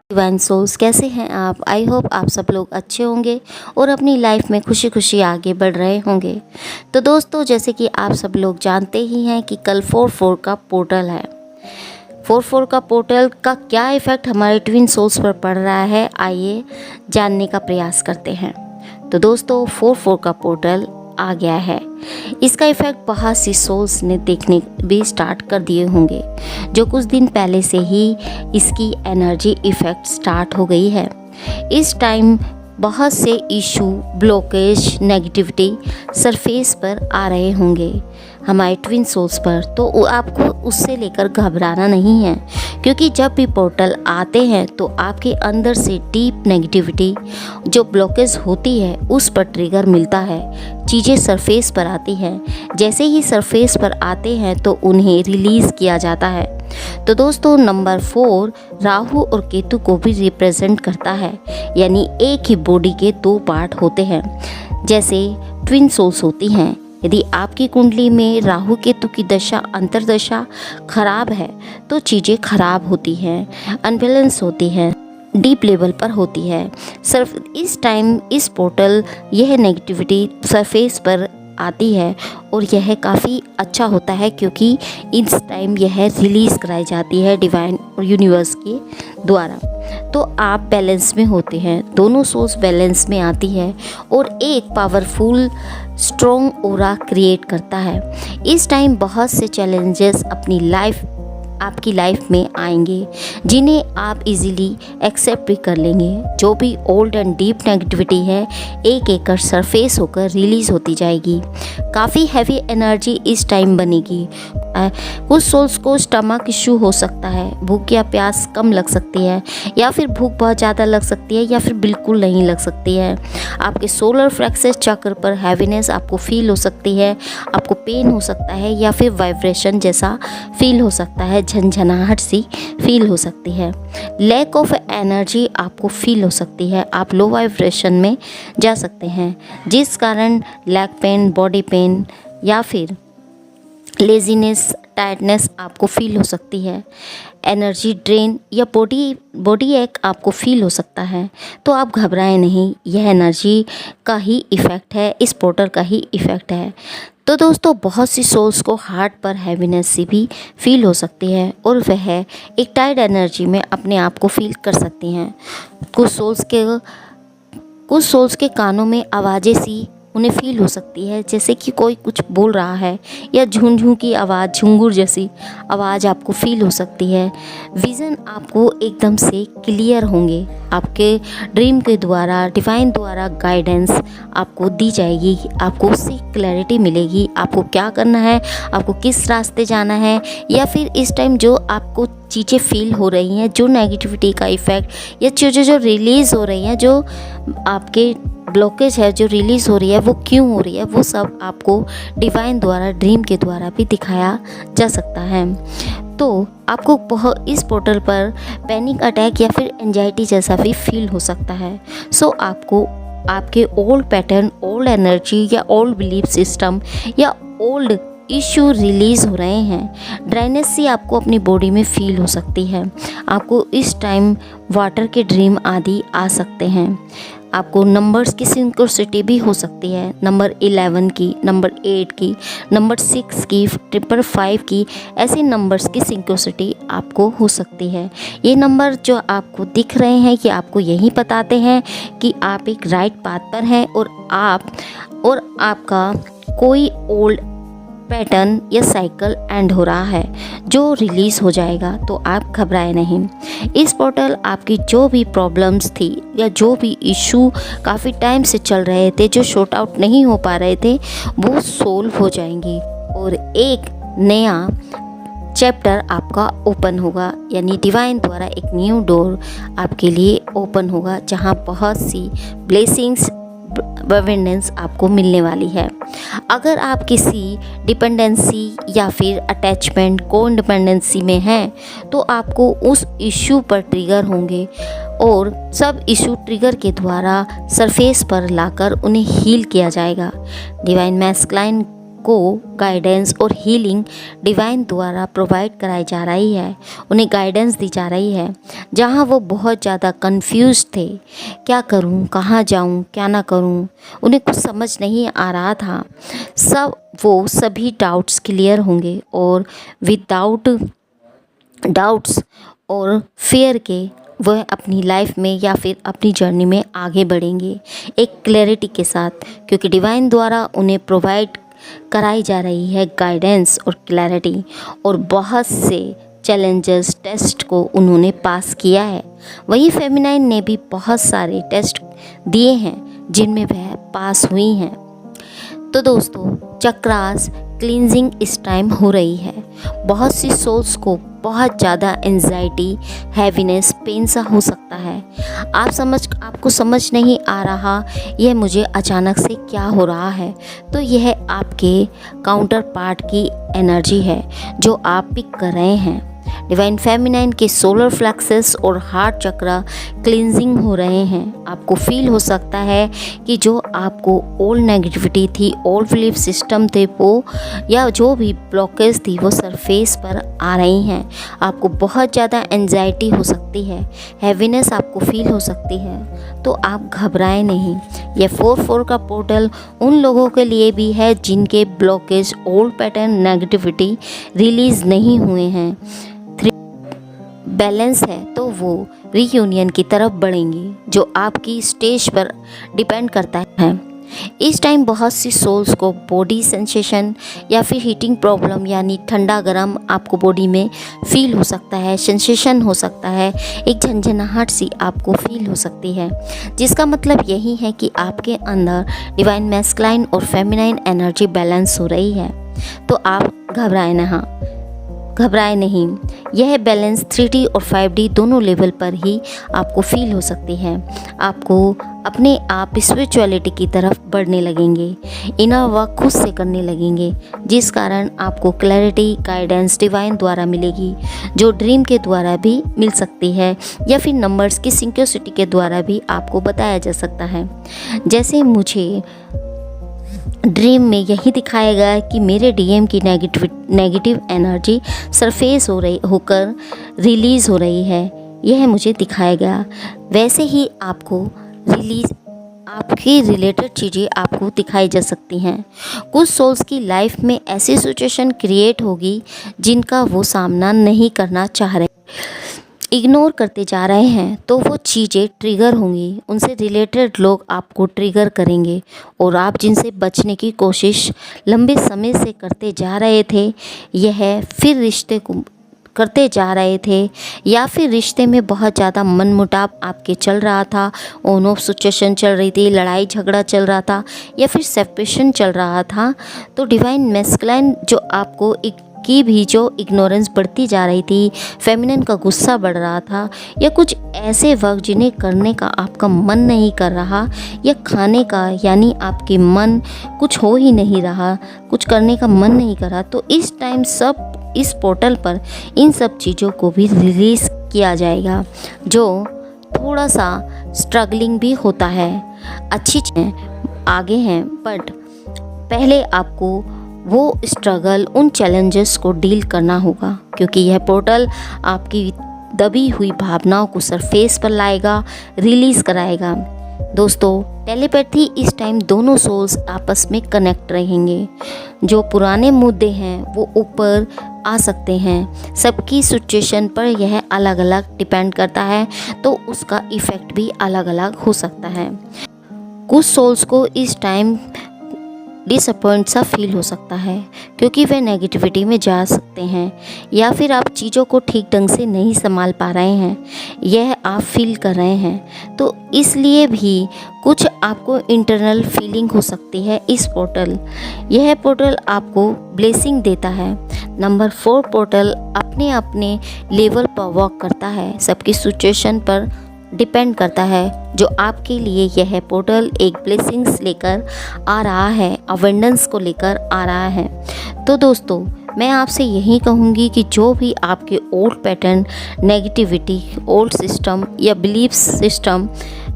Divine souls, कैसे हैं आप? आई होप आप सब लोग अच्छे होंगे और अपनी लाइफ में खुशी खुशी आगे बढ़ रहे होंगे। तो दोस्तों, जैसे कि आप सब लोग जानते ही हैं कि कल 4/4 का पोर्टल है। 4/4 का पोर्टल का क्या इफ़ेक्ट हमारे ट्विन सोल्स पर पड़ रहा है, आइए जानने का प्रयास करते हैं। तो दोस्तों, 4/4 का पोर्टल आ गया है। इसका इफ़ेक्ट बहुत सी सोल्स ने देखने भी स्टार्ट कर दिए होंगे, जो कुछ दिन पहले से ही इसकी एनर्जी इफ़ेक्ट स्टार्ट हो गई है। इस टाइम बहुत से इशू, ब्लॉकेज, नेगेटिविटी सरफेस पर आ रहे होंगे हमारे ट्विन सोल्स पर। तो आपको उससे लेकर घबराना नहीं है, क्योंकि जब भी पोर्टल आते हैं तो आपके अंदर से डीप नेगेटिविटी जो ब्लॉकेज होती है उस पर ट्रिगर मिलता है। चीज़ें सरफेस पर आती हैं, जैसे ही सरफेस पर आते हैं तो उन्हें रिलीज़ किया जाता है। तो दोस्तों, नंबर 4 राहु और केतु को भी रिप्रेजेंट करता है, यानी एक ही बॉडी के दो पार्ट होते हैं, जैसे ट्विन सोल्स होती हैं। यदि आपकी कुंडली में राहु केतु की दशा, अंतर्दशा खराब है तो चीज़ें खराब होती हैं, अनबैलेंस होती हैं, डीप लेवल पर होती है। सिर्फ इस टाइम इस पोर्टल यह नेगेटिविटी सरफेस पर आती है और यह काफ़ी अच्छा होता है, क्योंकि इस टाइम यह रिलीज़ कराई जाती है डिवाइन और यूनिवर्स के द्वारा। तो आप बैलेंस में होते हैं, दोनों सोर्स बैलेंस में आती है और एक पावरफुल स्ट्रॉन्ग ऑरा क्रिएट करता है। इस टाइम बहुत से चैलेंजेस आपकी लाइफ में आएंगे, जिन्हें आप इजीली एक्सेप्ट भी कर लेंगे। जो भी ओल्ड एंड डीप नेगेटिविटी है एक एक कर सरफेस होकर रिलीज़ होती जाएगी। काफ़ी हैवी एनर्जी इस टाइम बनेगी। कुछ सोल्स को स्टमक इशू हो सकता है, भूख या प्यास कम लग सकती है, या फिर भूख बहुत ज़्यादा लग सकती है, या फिर बिल्कुल नहीं लग सकती है। आपके सोलर प्लेक्सस चक्र पर हैवीनेस आपको फील हो सकती है, आपको पेन हो सकता है, या फिर वाइब्रेशन जैसा फील हो सकता है, झंझनाहट सी फील हो सकती है। लैक ऑफ एनर्जी आपको फील हो सकती है, आप लो वाइब्रेशन में जा सकते हैं, जिस कारण लैक पेन, बॉडी पेन या फिर लेजीनेस, टायर्डनेस आपको फील हो सकती है। एनर्जी ड्रेन या बॉडी एक आपको फील हो सकता है। तो आप घबराएं नहीं, यह एनर्जी का ही इफ़ेक्ट है, इस पोर्टल का ही इफ़ेक्ट है। तो दोस्तों, बहुत सी सोल्स को हार्ट पर हैवीनेस से भी फील हो सकती है और वह एक टायर्ड एनर्जी में अपने आप को फील कर सकती हैं। कुछ सोल्स के कानों में आवाज़ें सी उन्हें फील हो सकती है, जैसे कि कोई कुछ बोल रहा है, या झुंझुं की आवाज़, झुंगुर जैसी आवाज़ आपको फील हो सकती है। विज़न आपको एकदम से क्लियर होंगे, आपके ड्रीम के द्वारा, डिवाइन द्वारा गाइडेंस आपको दी जाएगी, आपको उससे क्लैरिटी मिलेगी, आपको क्या करना है, आपको किस रास्ते जाना है, या फिर इस टाइम जो आपको चीज़ें फील हो रही हैं, जो नेगेटिविटी का इफ़ेक्ट या चीज़ें जो रिलीज़ हो रही हैं, जो आपके ब्लॉकेज है जो रिलीज़ हो रही है, वो क्यों हो रही है, वो सब आपको डिवाइन द्वारा, ड्रीम के द्वारा भी दिखाया जा सकता है। तो आपको इस पोर्टल पर पैनिक अटैक या फिर एंजाइटी जैसा भी फील हो सकता है। सो आपको आपके ओल्ड पैटर्न, ओल्ड एनर्जी या ओल्ड बिलीफ सिस्टम या ओल्ड इशू रिलीज़ हो रहे हैं। ड्राइनेस सी आपको अपनी बॉडी में फील हो सकती है। आपको इस टाइम वाटर के ड्रीम आदि आ सकते हैं। आपको नंबर्स की सिंक्रोसिटी भी हो सकती है, नंबर 11 की, नंबर 8 की, नंबर 6 की, 555 की, ऐसे नंबर्स की सिंक्रोसिटी आपको हो सकती है। ये नंबर जो आपको दिख रहे हैं कि आपको यही बताते हैं कि आप एक राइट पाथ पर हैं और आपका कोई ओल्ड पैटर्न या साइकिल एंड हो रहा है जो रिलीज़ हो जाएगा। तो आप घबराए नहीं। इस पोर्टल आपकी जो भी प्रॉब्लम्स थी या जो भी इशू काफ़ी टाइम से चल रहे थे, जो शॉर्ट आउट नहीं हो पा रहे थे, वो सोल्व हो जाएंगी और एक नया चैप्टर आपका ओपन होगा, यानी डिवाइन द्वारा एक न्यू डोर आपके लिए ओपन होगा, जहाँ बहुत सी ब्लेसिंग्स, अवेंडेंस आपको मिलने वाली है। अगर आप किसी डिपेंडेंसी या फिर अटैचमेंट, को डिपेंडेंसी में हैं, तो आपको उस इशू पर ट्रिगर होंगे और सब इशू ट्रिगर के द्वारा सरफेस पर लाकर उन्हें हील किया जाएगा। डिवाइन मैस्कुलाइन को गाइडेंस और हीलिंग डिवाइन द्वारा प्रोवाइड कराई जा रही है, उन्हें गाइडेंस दी जा रही है। जहाँ वो बहुत ज़्यादा कंफ्यूज थे, क्या करूँ, कहाँ जाऊँ, क्या ना करूँ, उन्हें कुछ समझ नहीं आ रहा था। वो सभी डाउट्स क्लियर होंगे और विदाउट डाउट्स और फेयर के वह अपनी लाइफ में या फिर अपनी जर्नी में आगे बढ़ेंगे एक क्लैरिटी के साथ, क्योंकि डिवाइन द्वारा उन्हें प्रोवाइड कराई जा रही है गाइडेंस और क्लैरिटी। और बहुत से चैलेंजेस टेस्ट को उन्होंने पास किया है। वही फेमिनाइन ने भी बहुत सारे टेस्ट दिए हैं जिनमें वह पास हुई हैं। तो दोस्तों, चक्रास क्लींजिंग इस टाइम हो रही है। बहुत सी सोल्स को बहुत ज़्यादा एंजाइटी, हैवीनेस, पेन सा हो सकता है। आपको समझ नहीं आ रहा यह मुझे अचानक से क्या हो रहा है। तो यह आपके काउंटर पार्ट की एनर्जी है जो आप पिक कर रहे हैं। डिवाइन फेमिनाइन के सोलर फ्लेक्सेस और हार्ट चक्रा क्लींजिंग हो रहे हैं। आपको फील हो सकता है कि जो आपको ओल्ड नेगेटिविटी थी, ओल्ड बिलीफ सिस्टम थे वो, या जो भी ब्लॉकेज थी वो सरफेस पर आ रही हैं। आपको बहुत ज़्यादा एंजाइटी हो सकती है, हैवीनेस आपको फील हो सकती है। तो आप घबराएं नहीं। यह 4/4 का पोर्टल उन लोगों के लिए भी है जिनके blockage, old pattern, negativity release नहीं हुए हैं, बैलेंस है, तो वो रीयूनियन की तरफ बढ़ेंगे, जो आपकी स्टेज पर डिपेंड करता है। इस टाइम बहुत सी सोल्स को बॉडी सेंसेशन या फिर हीटिंग प्रॉब्लम, यानी ठंडा गर्म आपको बॉडी में फील हो सकता है, सेंसेशन हो सकता है, एक झंझनाहट सी आपको फील हो सकती है, जिसका मतलब यही है कि आपके अंदर डिवाइन मैस्कुलाइन और फेमिनाइन एनर्जी बैलेंस हो रही है। तो आप घबराए नहीं। यह बैलेंस 3D और 5D दोनों लेवल पर ही आपको फील हो सकती है। आपको अपने आप स्पिरिचुअलिटी की तरफ बढ़ने लगेंगे, इनर वर्क खुद से करने लगेंगे, जिस कारण आपको क्लैरिटी, गाइडेंस डिवाइन द्वारा मिलेगी, जो ड्रीम के द्वारा भी मिल सकती है या फिर नंबर्स की सिंक्रोनिसिटी के द्वारा भी आपको बताया जा सकता है। जैसे मुझे ड्रीम में यही दिखाया गया कि मेरे डीएम की नेगेटिव एनर्जी सरफेस होकर रिलीज़ हो रही है, यह मुझे दिखाया गया। वैसे ही आपकी रिलेटेड चीज़ें आपको दिखाई जा सकती हैं। कुछ सोल्स की लाइफ में ऐसी सिचुएशन क्रिएट होगी जिनका वो सामना नहीं करना चाह रहे, इग्नोर करते जा रहे हैं, तो वो चीज़ें ट्रिगर होंगी। उनसे रिलेटेड लोग आपको ट्रिगर करेंगे और आप जिनसे बचने की कोशिश लंबे समय से करते जा रहे थे, यह फिर रिश्ते को करते जा रहे थे, या फिर रिश्ते में बहुत ज़्यादा मनमुटाव आपके चल रहा था, ऑन ऑफ सिचुएशन चल रही थी, लड़ाई झगड़ा चल रहा था, या फिर सेपरेशन चल रहा था, तो डिवाइन मैस्कुलाइन जो आपको की भी जो इग्नोरेंस बढ़ती जा रही थी, फेमिनिन का गुस्सा बढ़ रहा था, या कुछ ऐसे वर्क जिन्हें करने का आपका मन नहीं कर रहा, या खाने का, यानी आपके मन कुछ हो ही नहीं रहा, कुछ करने का मन नहीं कर रहा, तो इस टाइम सब इस पोर्टल पर इन सब चीज़ों को भी रिलीज़ किया जाएगा, जो थोड़ा सा स्ट्रगलिंग भी होता है। अच्छी चीज़ें आगे हैं, बट पहले आपको वो स्ट्रगल, उन चैलेंजेस को डील करना होगा, क्योंकि यह पोर्टल आपकी दबी हुई भावनाओं को सरफेस पर लाएगा, रिलीज़ कराएगा। दोस्तों, टेलीपैथी इस टाइम दोनों सोल्स आपस में कनेक्ट रहेंगे। जो पुराने मुद्दे हैं वो ऊपर आ सकते हैं। सबकी सिचुएशन पर यह अलग अलग डिपेंड करता है, तो उसका इफ़ेक्ट भी अलग अलग हो सकता है। कुछ सोल्स को इस टाइम डिसअपॉइंट सा फील हो सकता है, क्योंकि वे नेगेटिविटी में जा सकते हैं, या फिर आप चीज़ों को ठीक ढंग से नहीं संभाल पा रहे हैं, यह आप फील कर रहे हैं, तो इसलिए भी कुछ आपको इंटरनल फीलिंग हो सकती है। यह पोर्टल आपको ब्लेसिंग देता है। नंबर 4 पोर्टल अपने अपने लेवल पर वर्क करता है, सबकी सिचुएशन पर डिपेंड करता है। जो आपके लिए यह पोर्टल एक ब्लेसिंग्स लेकर आ रहा है, अवेंडेंस को लेकर आ रहा है। तो दोस्तों, मैं आपसे यही कहूँगी कि जो भी आपके old pattern, negativity, old system या बिलीफ सिस्टम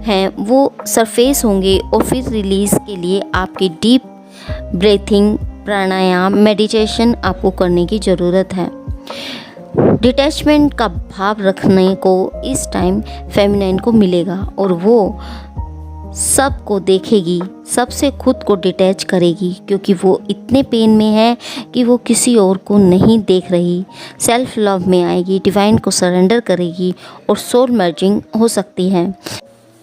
हैं, वो सरफेस होंगे और फिर रिलीज़ के लिए आपकी डीप ब्रीथिंग प्राणायाम, मेडिटेशन आपको करने की ज़रूरत है। डिटैचमेंट का भाव रखने को इस टाइम फेमिनाइन को मिलेगा और वो सबको देखेगी, सबसे खुद को डिटैच करेगी, क्योंकि वो इतने पेन में है कि वो किसी और को नहीं देख रही। सेल्फ लव में आएगी, डिवाइन को सरेंडर करेगी और सोल मर्जिंग हो सकती है।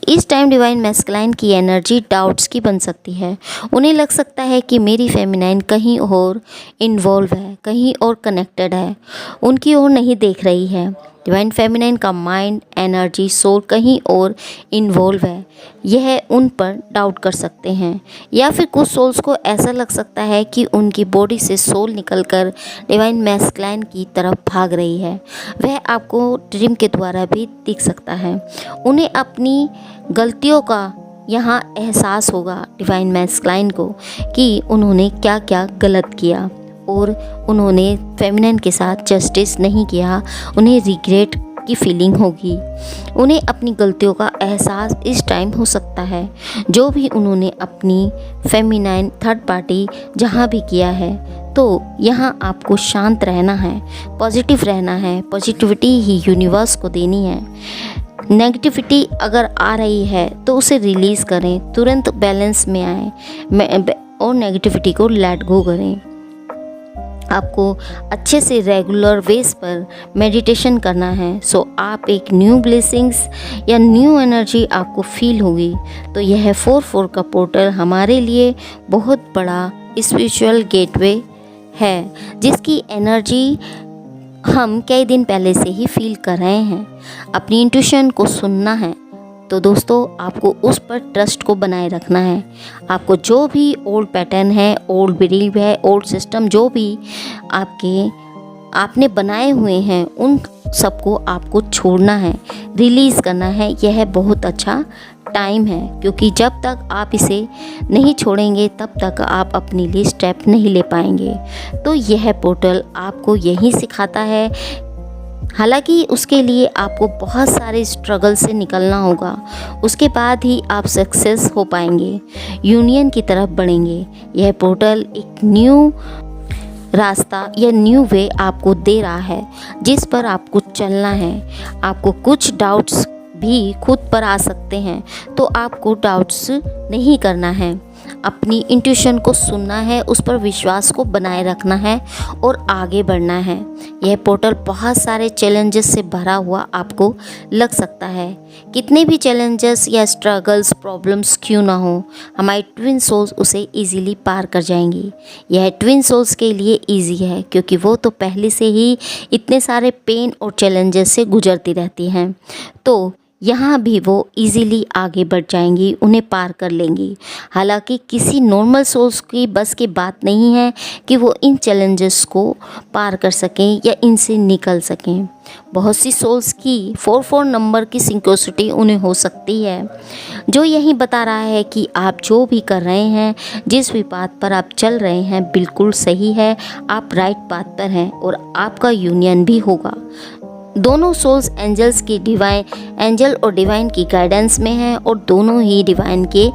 इस टाइम डिवाइन मैस्कुलाइन की एनर्जी डाउट्स की बन सकती है। उन्हें लग सकता है कि मेरी फेमिनाइन कहीं और इन्वॉल्व है, कहीं और कनेक्टेड है, उनकी ओर नहीं देख रही है। डिवाइन फेमिनाइन का माइंड, एनर्जी, सोल कहीं और इन्वॉल्व है, यह उन पर डाउट कर सकते हैं। या फिर कुछ सोल्स को ऐसा लग सकता है कि उनकी बॉडी से सोल निकलकर डिवाइन मैस्कुलाइन की तरफ भाग रही है। वह आपको ड्रीम के द्वारा भी दिख सकता है। उन्हें अपनी गलतियों का यहाँ एहसास होगा डिवाइन मैस्कुलाइन को कि उन्होंने क्या क्या गलत किया और उन्होंने फेमिनाइन के साथ जस्टिस नहीं किया। उन्हें रिग्रेट की फीलिंग होगी। उन्हें अपनी गलतियों का एहसास इस टाइम हो सकता है। जो भी उन्होंने अपनी फेमिनाइन थर्ड पार्टी जहाँ भी किया है, तो यहाँ आपको शांत रहना है, पॉजिटिव रहना है। पॉजिटिविटी ही यूनिवर्स को देनी है। नेगेटिविटी अगर आ रही है तो उसे रिलीज़ करें, तुरंत बैलेंस में आए और नेगेटिविटी को लेट गो करें। आपको अच्छे से रेगुलर बेस पर मेडिटेशन करना है। सो आप एक न्यू ब्लेसिंग्स या न्यू एनर्जी आपको फील होगी। तो यह 4/4 का पोर्टल हमारे लिए बहुत बड़ा स्पिरिचुअल गेटवे है, जिसकी एनर्जी हम कई दिन पहले से ही फील कर रहे हैं। अपनी इंट्यूशन को सुनना है। तो दोस्तों, आपको उस पर ट्रस्ट को बनाए रखना है। आपको जो भी ओल्ड पैटर्न है, ओल्ड बिलीव है, ओल्ड सिस्टम जो भी आपने बनाए हुए हैं, उन सबको आपको छोड़ना है, रिलीज़ करना है। यह बहुत अच्छा टाइम है, क्योंकि जब तक आप इसे नहीं छोड़ेंगे तब तक आप अपने लिए स्टेप नहीं ले पाएंगे। तो यह पोर्टल आपको यही सिखाता है। हालांकि उसके लिए आपको बहुत सारे स्ट्रगल से निकलना होगा, उसके बाद ही आप सक्सेस हो पाएंगे, यूनियन की तरफ बढ़ेंगे। यह पोर्टल एक न्यू रास्ता या न्यू वे आपको दे रहा है, जिस पर आपको चलना है। आपको कुछ डाउट्स भी खुद पर आ सकते हैं, तो आपको डाउट्स नहीं करना है। अपनी इंट्यूशन को सुनना है, उस पर विश्वास को बनाए रखना है और आगे बढ़ना है। यह पोर्टल बहुत सारे चैलेंजेस से भरा हुआ आपको लग सकता है। कितने भी चैलेंजेस या स्ट्रगल्स, प्रॉब्लम्स क्यों ना हो, हमारी ट्विन सोल्स उसे इजीली पार कर जाएंगी। यह ट्विन सोल्स के लिए इजी है, क्योंकि वो तो पहले से ही इतने सारे पेन और चैलेंजेस से गुजरती रहती हैं। तो यहाँ भी वो इजीली आगे बढ़ जाएंगी, उन्हें पार कर लेंगी। हालांकि किसी नॉर्मल सोल्स की बस की बात नहीं है कि वो इन चैलेंजेस को पार कर सकें या इनसे निकल सकें। बहुत सी सोल्स की 4/4 नंबर की सिंक्रोसिटी उन्हें हो सकती है, जो यही बता रहा है कि आप जो भी कर रहे हैं, जिस भी पाथ पर आप चल रहे हैं, बिल्कुल सही है। आप राइट पाथ पर हैं और आपका यूनियन भी होगा। दोनों सोल्स एंजल्स की एंजल और डिवाइन की गाइडेंस में हैं और दोनों ही डिवाइन के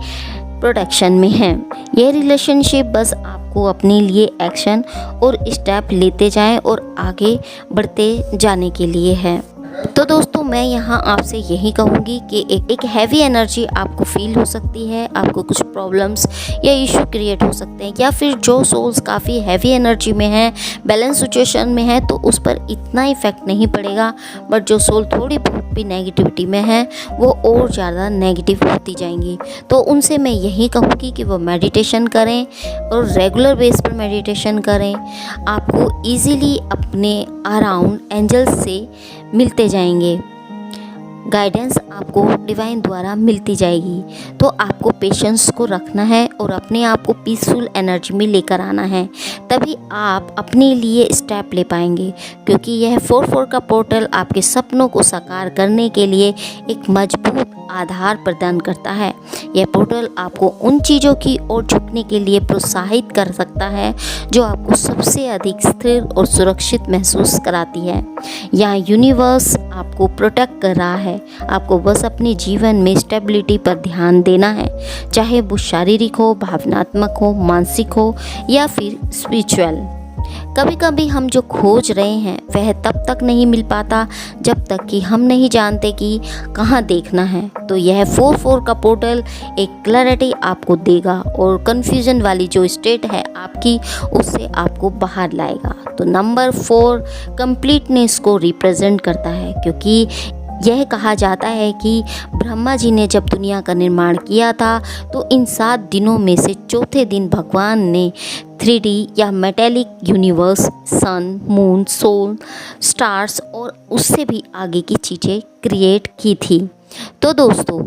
प्रोटेक्शन में हैं। यह रिलेशनशिप बस आपको अपने लिए एक्शन और स्टेप लेते जाएं और आगे बढ़ते जाने के लिए है। तो दोस्तों, मैं यहाँ आपसे यही कहूँगी कि एक हैवी एनर्जी आपको फील हो सकती है। आपको कुछ प्रॉब्लम्स या इशू क्रिएट हो सकते हैं, या फिर जो सोल्स काफ़ी हैवी एनर्जी में है, बैलेंस सिचुएशन में है, तो उस पर इतना इफेक्ट नहीं पड़ेगा। बट जो सोल थोड़ी बहुत भी नेगेटिविटी में है, वो और ज़्यादा नेगेटिव होती जाएंगी। तो उनसे मैं यही कहूँगी कि वो मेडिटेशन करें और रेगुलर बेस पर मेडिटेशन करें। आपको ईज़िली अपने अराउंड एंजल्स से मिलते जाएंगे, गाइडेंस आपको डिवाइन द्वारा मिलती जाएगी। तो आपको पेशेंस को रखना है और अपने आप को पीसफुल एनर्जी में लेकर आना है, तभी आप अपने लिए स्टेप ले पाएंगे। क्योंकि यह 4/4 का पोर्टल आपके सपनों को साकार करने के लिए एक मजबूत आधार प्रदान करता है। यह पोर्टल आपको उन चीज़ों की ओर झुकने के लिए प्रोत्साहित कर सकता है जो आपको सबसे अधिक स्थिर और सुरक्षित महसूस कराती है। यहाँ यूनिवर्स आपको प्रोटेक्ट कर रहा है। आपको बस अपने जीवन में स्टेबिलिटी पर ध्यान देना है, चाहे वो शारीरिक हो, भावनात्मक हो, मानसिक हो या फिर स्पिरिचुअल। कभी कभी हम जो खोज रहे हैं वह तब तक नहीं मिल पाता जब तक कि हम नहीं जानते कि कहाँ देखना है। तो यह 4-4 का पोर्टल एक क्लैरिटी आपको देगा और कन्फ्यूजन वाली जो स्टेट है आपकी, उससे आपको बाहर लाएगा। तो नंबर 4 कंप्लीटनेस को रिप्रेजेंट करता है, क्योंकि यह कहा जाता है कि ब्रह्मा जी ने जब दुनिया का निर्माण किया था तो इन 7 दिनों में से चौथे दिन भगवान ने 3D या मेटेलिक यूनिवर्स, सन, मून, सोल, स्टार्स और उससे भी आगे की चीज़ें क्रिएट की थी। तो दोस्तों,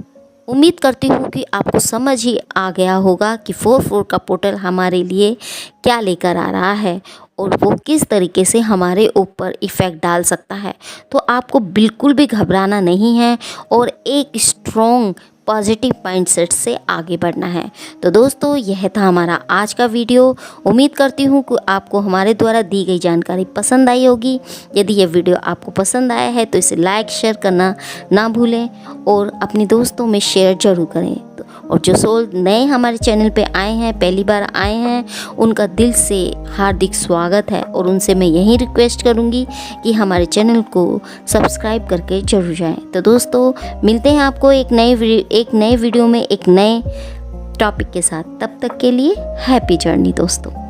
उम्मीद करती हूँ कि आपको समझ ही आ गया होगा कि 4-4 का पोर्टल हमारे लिए क्या लेकर आ रहा है और वो किस तरीके से हमारे ऊपर इफ़ेक्ट डाल सकता है। तो आपको बिल्कुल भी घबराना नहीं है और एक स्ट्रॉन्ग पॉजिटिव माइंडसेट से आगे बढ़ना है। तो दोस्तों, यह था हमारा आज का वीडियो। उम्मीद करती हूँ कि आपको हमारे द्वारा दी गई जानकारी पसंद आई होगी। यदि यह वीडियो आपको पसंद आया है तो इसे लाइक शेयर करना ना भूलें और अपने दोस्तों में शेयर जरूर करें। और जो सोल नए हमारे चैनल पे आए हैं, पहली बार आए हैं, उनका दिल से हार्दिक स्वागत है और उनसे मैं यही रिक्वेस्ट करूँगी कि हमारे चैनल को सब्सक्राइब करके जरूर जाएं। तो दोस्तों, मिलते हैं आपको एक नए वीडियो में एक नए टॉपिक के साथ। तब तक के लिए हैप्पी जर्नी दोस्तों।